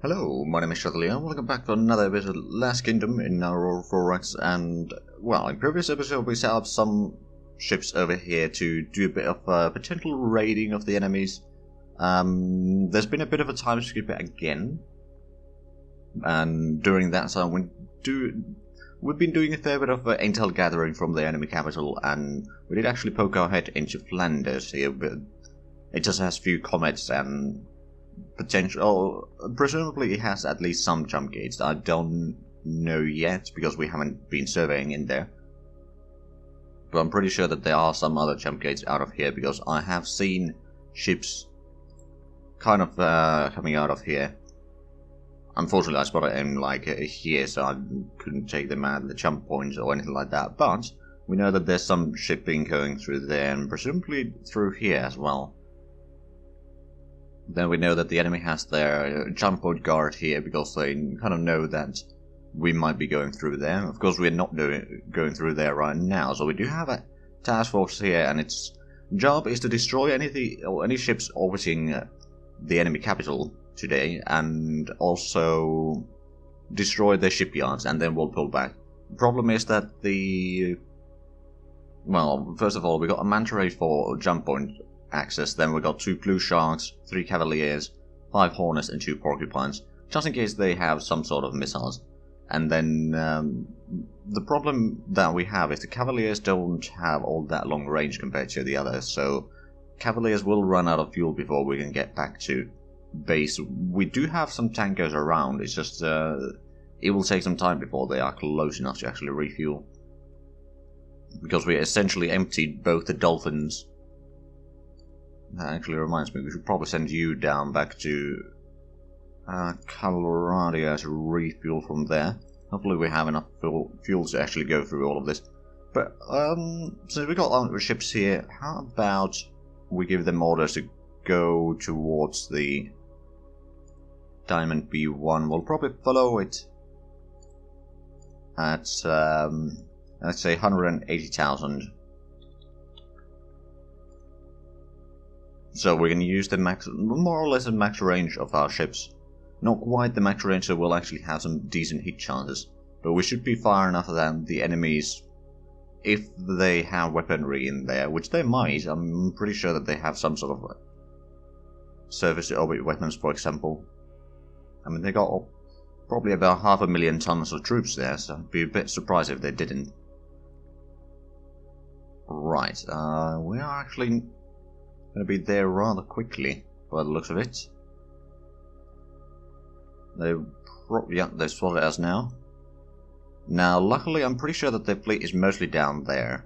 Hello, my name is Zhatelier. Welcome back to another episode of Last Kingdom in Aurora, and, well, in previous episode we set up some ships over here to do a bit of potential raiding of the enemies. There's been a bit of a time skip again, and during that time we've been doing a fair bit of intel gathering from the enemy capital, and we did actually poke our head into Flanders here, but it just has few comets and potential. Presumably it has at least some jump gates. I don't know yet because we haven't been surveying in there, but I'm pretty sure that there are some other jump gates out of here because I have seen ships kind of coming out of here. Unfortunately I spotted them like here, so I couldn't take them at the jump points or anything like that, but we know that there's some shipping going through there and presumably through here as well. Then we know that the enemy has their jump point guard here because they kind of know that we might be going through there. Of course, we're not going through there right now, so we do have a task force here, and its job is to destroy any ships orbiting the enemy capital today, and also destroy their shipyards, and then we'll pull back. The problem is that well, first of all, we got a manta ray for jump point access, then we got 2 blue sharks, 3 cavaliers, 5 hornets and 2 porcupines, just in case they have some sort of missiles. And then the problem that we have is the cavaliers don't have all that long range compared to the others, so cavaliers will run out of fuel before we can get back to base. We do have some tankers around, it's just it will take some time before they are close enough to actually refuel, because we essentially emptied both the dolphins. That actually reminds me, we should probably send you down back to Colorado to refuel from there. Hopefully we have enough fuel to actually go through all of this. But since we got our ships here, how about we give them orders to go towards the Diamond B1? We'll probably follow it at, let's say 180,000. So we can use the more or less the max range of our ships. Not quite the max range, so we'll actually have some decent hit chances. But we should be far enough than the enemies, if they have weaponry in there, which they might. I'm pretty sure that they have some sort of surface-to-orbit weapons, for example. I mean, they got probably about 500,000 tons of troops there, so I'd be a bit surprised if they didn't. Right, we are actually going to be there rather quickly, by the looks of it. They spotted us now. Now, luckily, I'm pretty sure that their fleet is mostly down there,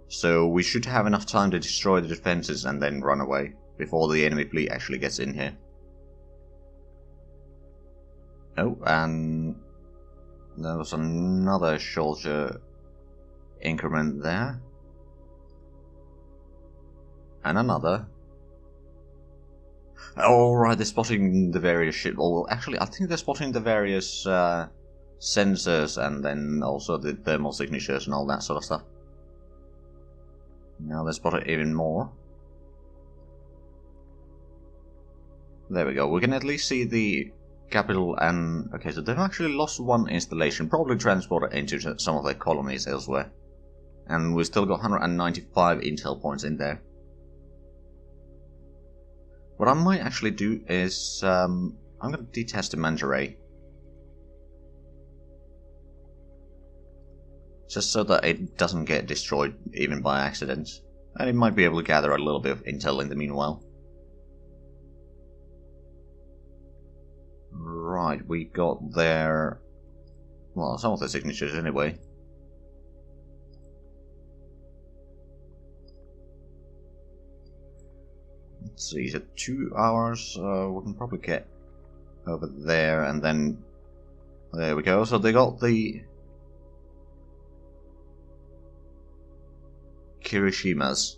so we should have enough time to destroy the defenses and then run away before the enemy fleet actually gets in here. Oh, and there was another shorter increment there. And another. Alright, they're spotting the various ships. Well, actually, I think they're spotting the various sensors and then also the thermal signatures and all that sort of stuff. Now they spot it even more. There we go. We can at least see the capital and... Okay, so they've actually lost one installation, probably transported into some of their colonies elsewhere. And we've still got 195 intel points in there. What I might actually do is, I'm going to detach the manta ray. Just so that it doesn't get destroyed even by accident. And it might be able to gather a little bit of intel in the meanwhile. Right, we got their... well, some of the signatures anyway. Let's see, so 2 hours, we can probably get over there, and then there we go. So they got the Kirishimas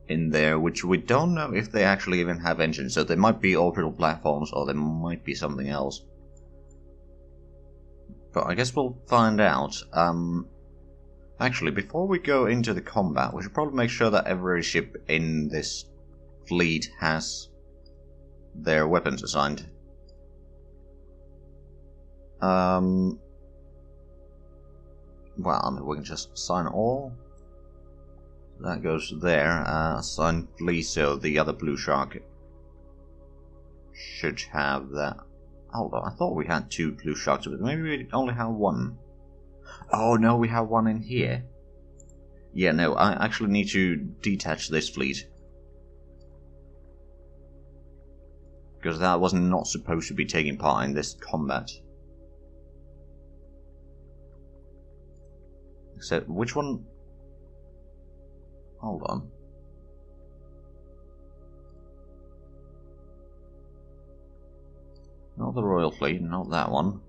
in there, which we don't know if they actually even have engines, so they might be orbital platforms or they might be something else. But I guess we'll find out. Actually, before we go into the combat, we should probably make sure that every ship in this fleet has their weapons assigned. Well, I mean, we can just assign all. That goes there. Assign fleet, so the other blue shark should have that. Hold on, I thought we had 2 blue sharks, but maybe we only have 1. Oh no, we have 1 in here. Yeah, no, I actually need to detach this fleet. Because that was not supposed to be taking part in this combat. So, which one? Hold on. Not the Royal Fleet, not that one.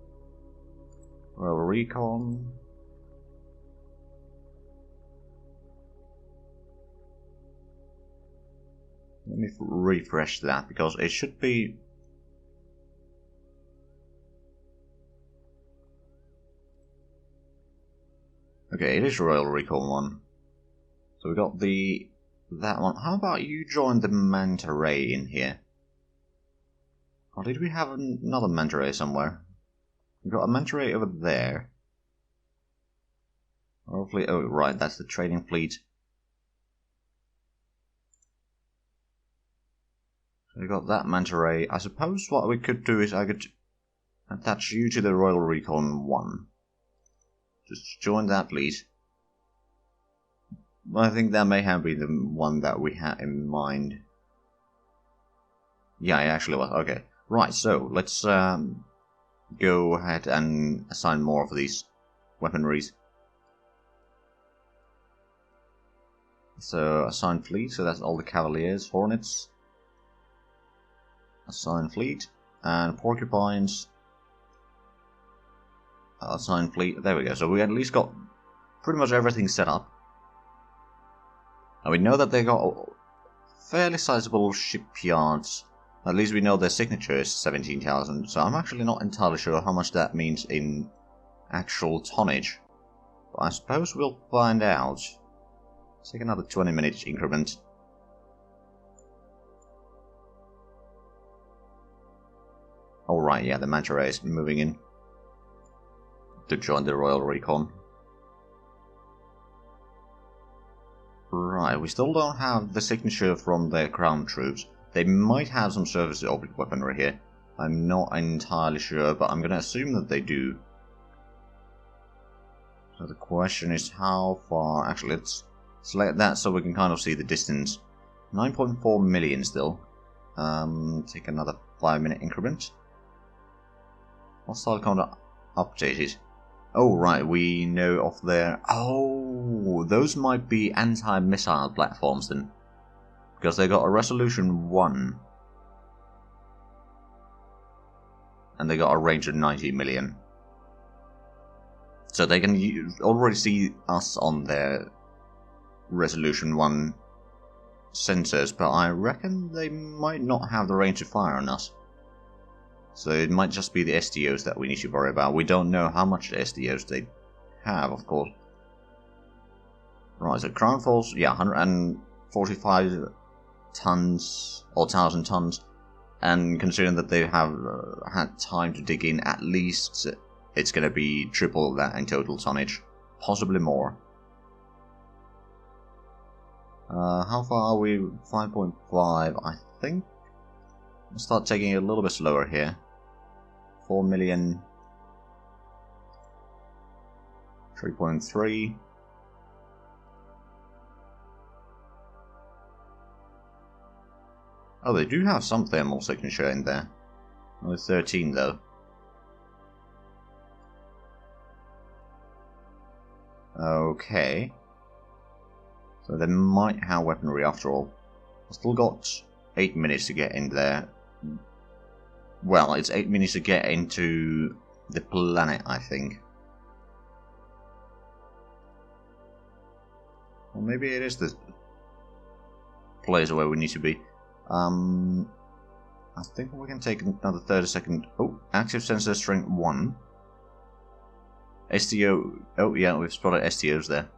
Royal Recon. Let me refresh that, because it should be... Okay, it is Royal Recon 1. So we got that one. How about you join the Manta Ray in here? Or did we have another Manta Ray somewhere? We got a Manta Ray over there. Hopefully, oh right, that's the trading fleet. So we got that Manta Ray. I suppose what we could do is I could attach you to the Royal Recon 1. Just join that fleet. I think that may have been the one that we had in mind. Yeah, it actually was. Okay. Right, so let's go ahead and assign more of these weaponries. So, assign fleet, so that's all the Cavaliers, Hornets. Assign fleet, and Porcupines. Assign fleet, there we go. So we at least got pretty much everything set up. And we know that they got fairly sizable shipyards. At least we know their signature is 17,000, so I'm actually not entirely sure how much that means in actual tonnage. But I suppose we'll find out. Take another 20-minute increment. Alright, yeah, the Manta Ray is moving in to join the Royal Recon. Right, we still don't have the signature from their crown troops. They might have some service weaponry here. I'm not entirely sure, but I'm going to assume that they do. So the question is how far... Actually, let's select that so we can kind of see the distance. 9.4 million still. Take another 5-minute increment. Hostile contact updated. Oh, right, we know of their... Oh, those might be anti-missile platforms then. Because they got a resolution 1. And they got a range of 90 million. So they can already see us on their resolution 1 sensors, but I reckon they might not have the range to fire on us. So it might just be the SDOs that we need to worry about. We don't know how much SDOs they have, of course. Right, so Crown Falls, yeah, 145 tons, or 1,000 tons. And considering that they have had time to dig in, at least it's going to be triple that in total tonnage. Possibly more. How far are we? 5.5, I think. Let's start taking it a little bit slower here. 4 million. 3.3. Oh, they do have some thermal signature in there. Only 13 though. Okay. So they might have weaponry after all. I've still got 8 minutes to get in there. Well, it's 8 minutes to get into the planet, I think. Or maybe it is the place where we need to be. I think we can take another 30-second. Oh, active sensor strength 1. STO. Oh, yeah, we've spotted STOs there.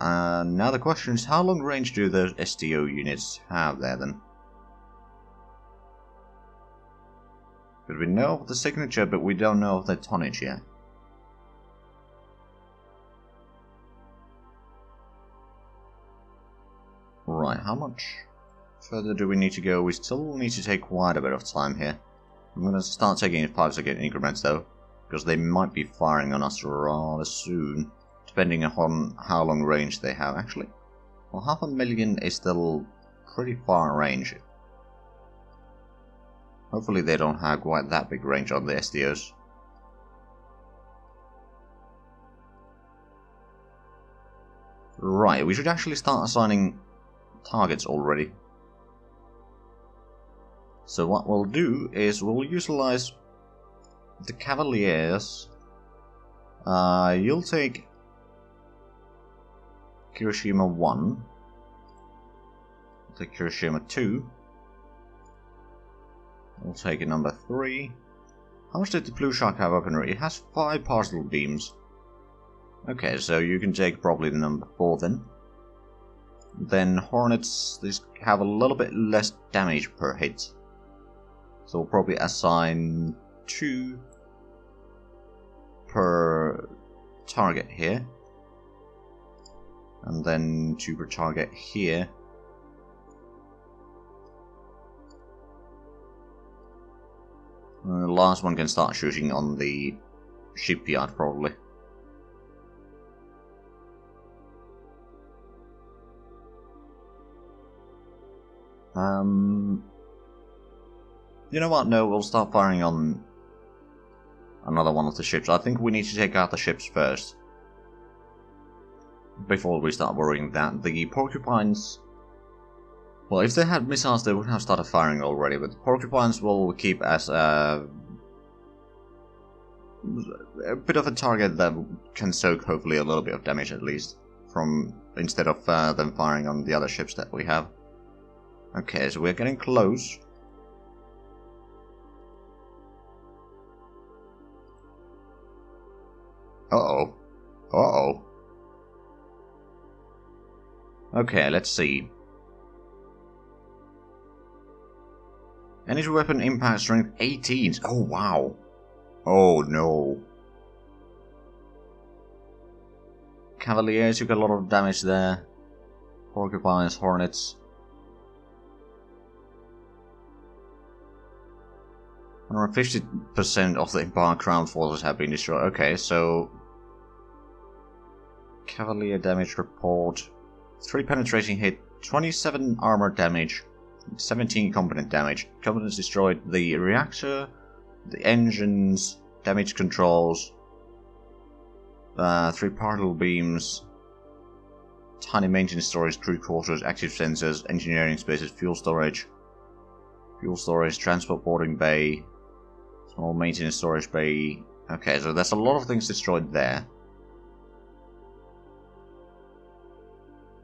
Now the question is, how long range do those STO units have there then? Because we know of the signature, but we don't know of the tonnage yet. Right, how much further do we need to go? We still need to take quite a bit of time here. I'm going to start taking in 5-second increments though, because they might be firing on us rather soon, depending on how long range they have. Actually, well, 500,000 is still pretty far range. Hopefully they don't have quite that big range on the SDOs. Right, we should actually start assigning targets already. So what we'll do is we'll utilize the Cavaliers. You'll take Hiroshima 1. I'll take Hiroshima 2. We'll take number 3. How much did the Blue Shark have weaponry? It has 5 particle beams. Okay, so you can take probably the number 4 then. Then Hornets, these have a little bit less damage per hit. So we'll probably assign 2 per target here. And then 2 per target here. The last one can start shooting on the shipyard probably. You know what? No, we'll start firing on another one of the ships. I think we need to take out the ships first before we start worrying that the porcupines. Well, if they had missiles, they would have started firing already, but the porcupines will keep as a bit of a target that can soak hopefully a little bit of damage at least, from instead of them firing on the other ships that we have. Okay, so we're getting close. Uh-oh. Uh-oh. Okay, let's see. Energy weapon impact strength 18. Oh, wow. Oh, no. Cavaliers, you got a lot of damage there. Porcupines, Hornets. 150% of the embarked ground forces have been destroyed. Okay, so Cavalier damage report. 3 penetrating hit, 27 armor damage, 17 component damage. Components destroyed the reactor, the engines, damage controls, 3 particle beams, tiny maintenance storage, crew quarters, active sensors, engineering spaces, fuel storage, transport boarding bay, small maintenance storage bay. Okay, so there's a lot of things destroyed there.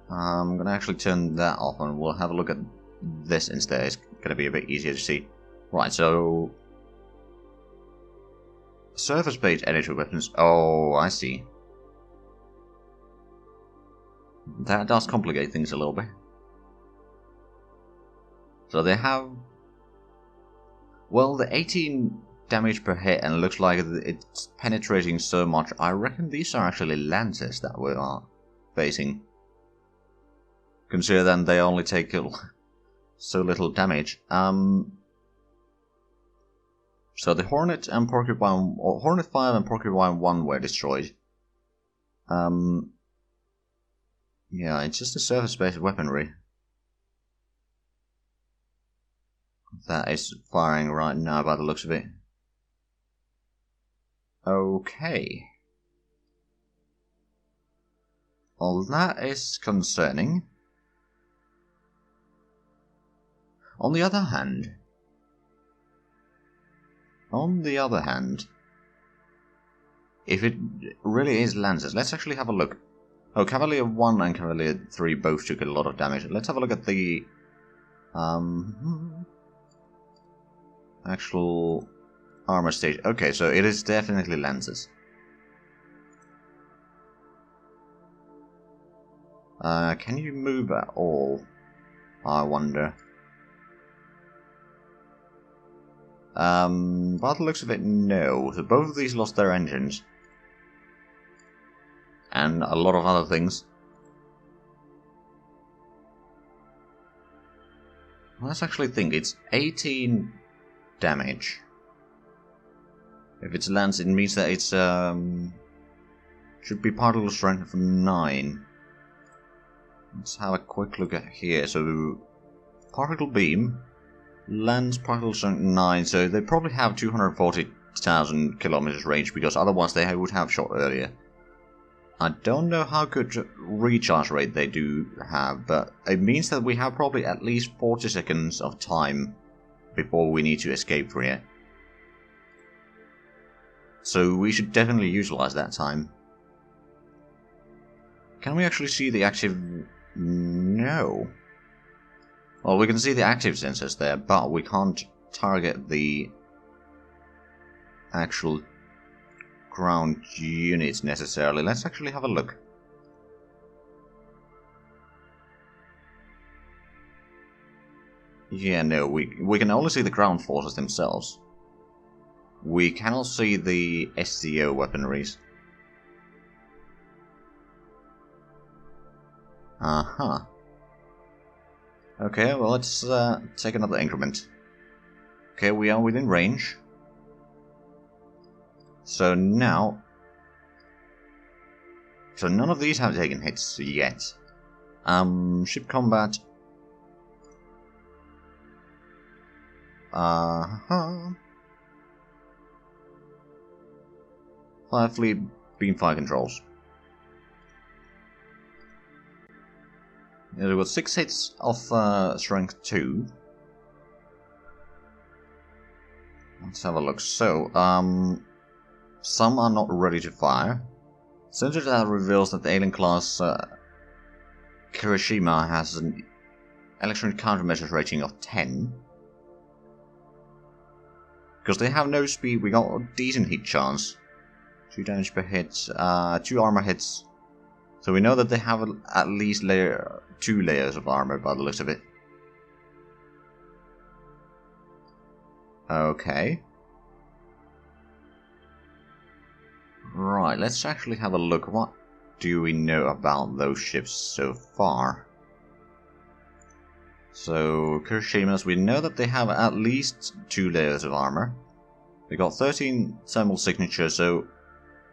I'm gonna actually turn that off and we'll have a look at this instead. It's gonna be a bit easier to see. Right, so surface-based energy weapons. Oh, I see. That does complicate things a little bit. So they have, well, the 18 damage per hit, and it looks like it's penetrating so much. I reckon these are actually Lancers that we are facing. Consider then they only take so little damage. So the Hornet and Porcupine, or Hornet 5 and Porcupine 1 were destroyed. Yeah, it's just a surface-based weaponry that is firing right now by the looks of it. Okay. Well, that is concerning. On the other hand, if it really is Lancers, let's actually have a look. Oh, Cavalier 1 and Cavalier 3 both took a lot of damage. Let's have a look at the actual armor stage. Okay, so it is definitely Lancers. Can you move at all? I wonder. By the looks of it, no. So both of these lost their engines. And a lot of other things. Let's actually think. It's 18 damage. If it lands, it means that it's should be particle strength of 9. Let's have a quick look at here. So particle beam lands particle strength 9, so they probably have 240,000 kilometers range, because otherwise they would have shot earlier. I don't know how good recharge rate they do have, but it means that we have probably at least 40 seconds of time before we need to escape from here. So we should definitely utilize that time. Can we actually see the active... No. Well, we can see the active sensors there, but we can't target the actual ground units necessarily. Let's actually have a look. Yeah, no, we can only see the ground forces themselves. We cannot see the SCO weaponries. Uh-huh. Okay, well, let's take another increment. Okay, we are within range. So now... So none of these have taken hits yet. Ship combat. Fire fleet, beam fire controls. Yeah, we've got 6 hits of strength 2. Let's have a look. So, some are not ready to fire. Sensor data reveals that the alien class Kirishima has an electronic countermeasures rating of 10. Because they have no speed, we got a decent hit chance. 2 damage per hit, 2 armor hits. So we know that they have at least 2 layers of armor by the looks of it. Okay. Right, let's actually have a look. What do we know about those ships so far? So, Kirishimas, we know that they have at least 2 layers of armor. They got 13 thermal signatures, so...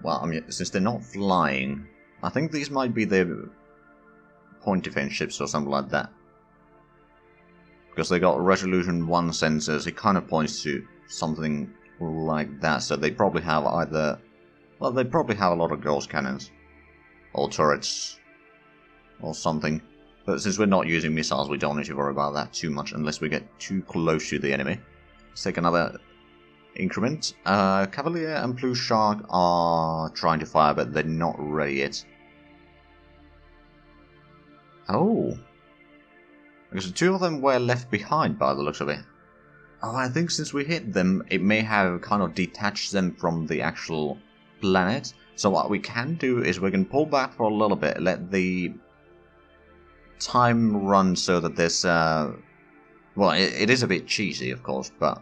Well, I mean, since they're not flying, I think these might be the point defense ships or something like that. Because they got resolution 1 sensors, it kind of points to something like that, so they probably have either... Well, they probably have a lot of ghost cannons. Or turrets. Or something. But since we're not using missiles, we don't need to worry about that too much unless we get too close to the enemy. Let's take another increment. Cavalier and Blue Shark are trying to fire, but they're not ready yet. Oh. Because the 2 of them were left behind by the looks of it. Oh, I think since we hit them, it may have kind of detached them from the actual planet. So what we can do is we can pull back for a little bit, let the time run so that there's... well, it is a bit cheesy, of course, but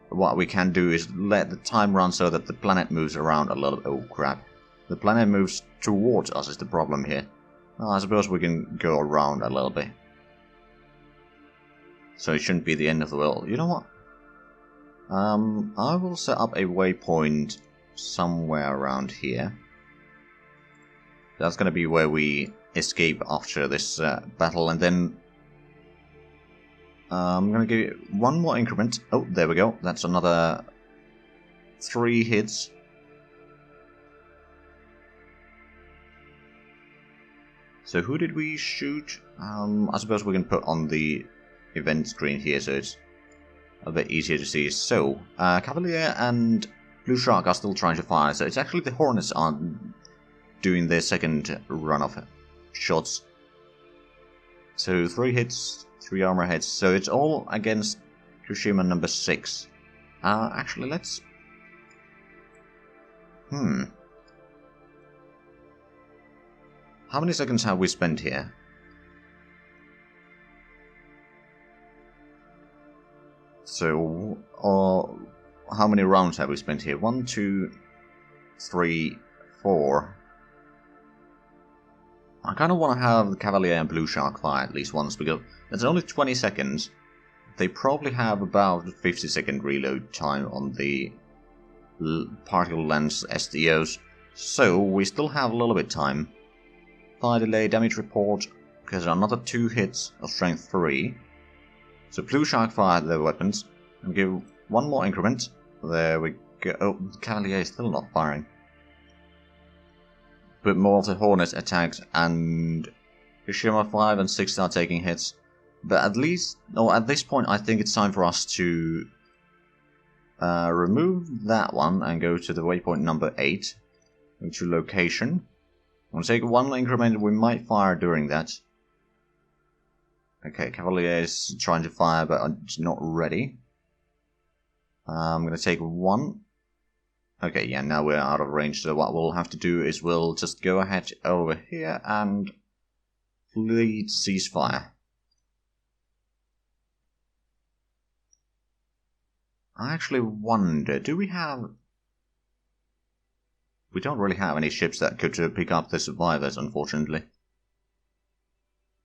what we can do is let the time run so that the planet moves around a little... Oh, crap. The planet moves towards us is the problem here. Well, I suppose we can go around a little bit. So it shouldn't be the end of the world. You know what? I will set up a waypoint somewhere around here. That's going to be where we escape after this battle, and then I'm going to give it 1 more increment. Oh, there we go. That's another 3 hits. So who did we shoot? I suppose we can put on the event screen here so it's a bit easier to see. So, Cavalier and Blue Shark are still trying to fire, so it's actually the Hornets are doing their second run of shots. So 3 hits, 3 armor hits, so it's all against Kirishima number 6. Actually, let's... How many seconds have we spent here? So, how many rounds have we spent here? 1, 2, 3, 4. I kind of want to have the Cavalier and Blue Shark fire at least once, because it's only 20 seconds. They probably have about 50-second reload time on the particle lens SDOs, so we still have a little bit of time. Fire delay, damage report, because another 2 hits of strength 3. So Blue Shark fired their weapons, and give 1 more increment. There we go. Oh, the Cavalier is still not firing. But more of the Hornet attacks, and Hiroshima 5 and 6 are taking hits. But at least, no, at this point I think it's time for us to remove that one and go to the waypoint number 8. Go to location. We'll take 1 increment, we might fire during that. Okay, Cavalier is trying to fire, but it's not ready. I'm going to take 1. Okay, yeah, now we're out of range, so what we'll have to do is we'll just go ahead over here and fleet ceasefire. I actually wonder, do we have... We don't really have any ships that could pick up the survivors, unfortunately.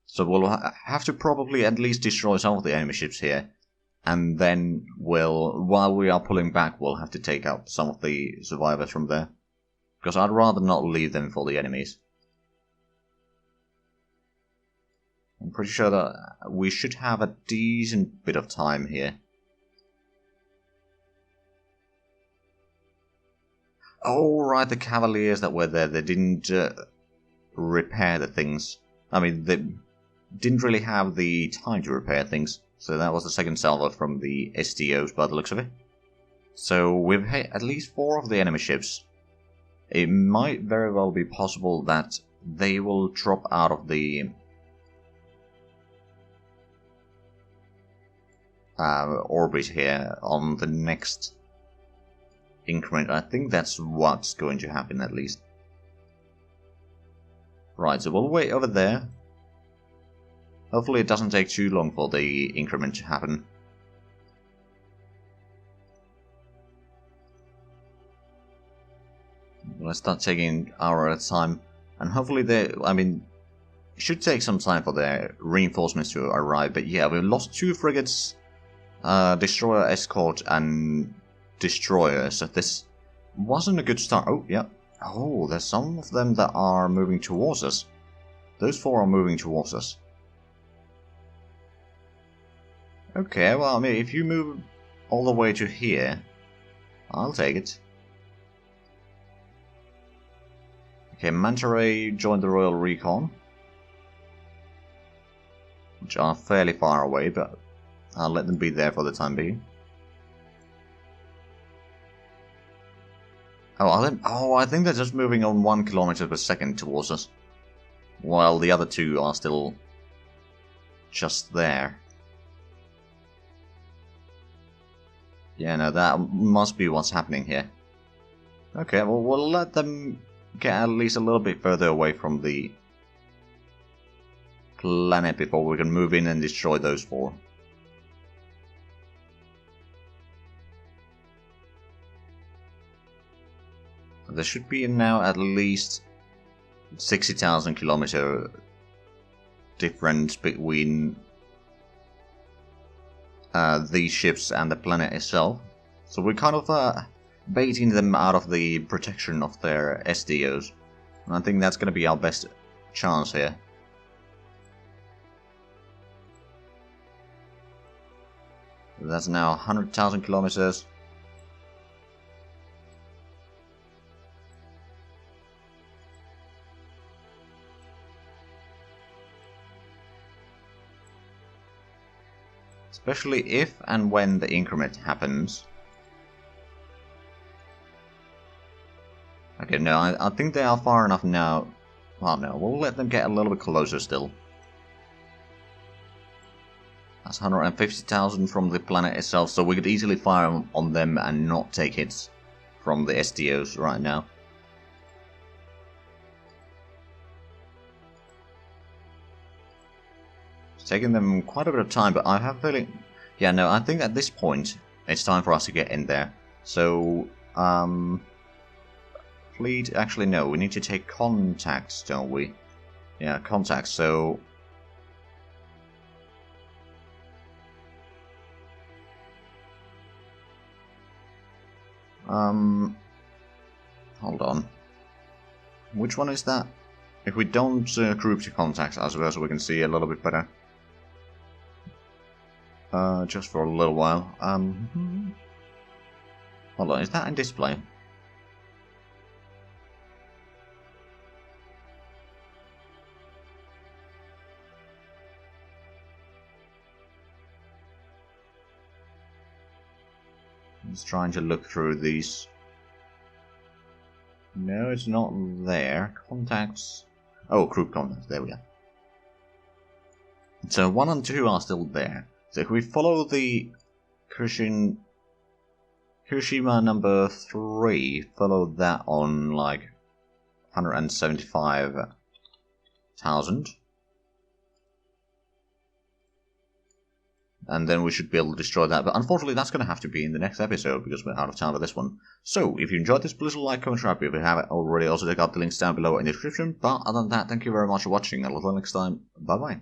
So we'll have to probably at least destroy some of the enemy ships here. And then while we are pulling back, we'll have to take out some of the survivors from there. Because I'd rather not leave them for the enemies. I'm pretty sure that we should have a decent bit of time here. Oh, right, the Cavaliers that were there, they didn't repair the things. I mean, they didn't really have the time to repair things. So that was the second salvo from the SDOs by the looks of it. So we've hit at least 4 of the enemy ships. It might very well be possible that they will drop out of the orbit here on the next increment. I think that's what's going to happen at least. Right, so we'll wait over there. Hopefully it doesn't take too long for the increment to happen. Let's start taking an hour at a time. And hopefully it should take some time for their reinforcements to arrive. But yeah, we've lost 2 frigates, destroyer escort, and destroyer. So this wasn't a good start. Oh, yeah. Oh, there's some of them that are moving towards us. Those 4 are moving towards us. Okay, well, I mean, if you move all the way to here, I'll take it. Okay, Manta Ray joined the Royal Recon, which are fairly far away, but I'll let them be there for the time being. Oh, I think they're just moving on 1 kilometer per second towards us, while the other 2 are still just there. Yeah, no, that must be what's happening here. Okay, well, we'll let them get at least a little bit further away from the planet before we can move in and destroy those 4. There should be now at least 60,000 kilometer difference between these ships and the planet itself. So we're kind of baiting them out of the protection of their SDOs. And I think that's going to be our best chance here. That's now 100,000 kilometers. Especially if and when the increment happens. Okay, no, I think they are far enough now. Well, no, we'll let them get a little bit closer still. That's 150,000 from the planet itself, so we could easily fire on them and not take hits from the SDOs right now. It's taking them quite a bit of time, but I have a feeling... Yeah, no, I think at this point, it's time for us to get in there. So, fleet, actually no, we need to take contacts, don't we? Yeah, contacts, so... hold on. Which one is that? If we don't group to contacts, I suppose we can see a little bit better. Just for a little while. Hold on, is that in display? Just trying to look through these. No, it's not there. Contacts. Oh, group contacts. There we go. So 1 and 2 are still there. So if we follow the Hiroshima number 3, follow that on like 175,000. And then we should be able to destroy that. But unfortunately, that's going to have to be in the next episode, because we're out of time for this one. So, if you enjoyed this, please like, comment, subscribe if you haven't already. Also, check out the links down below in the description. But other than that, thank you very much for watching, and until next time, bye-bye.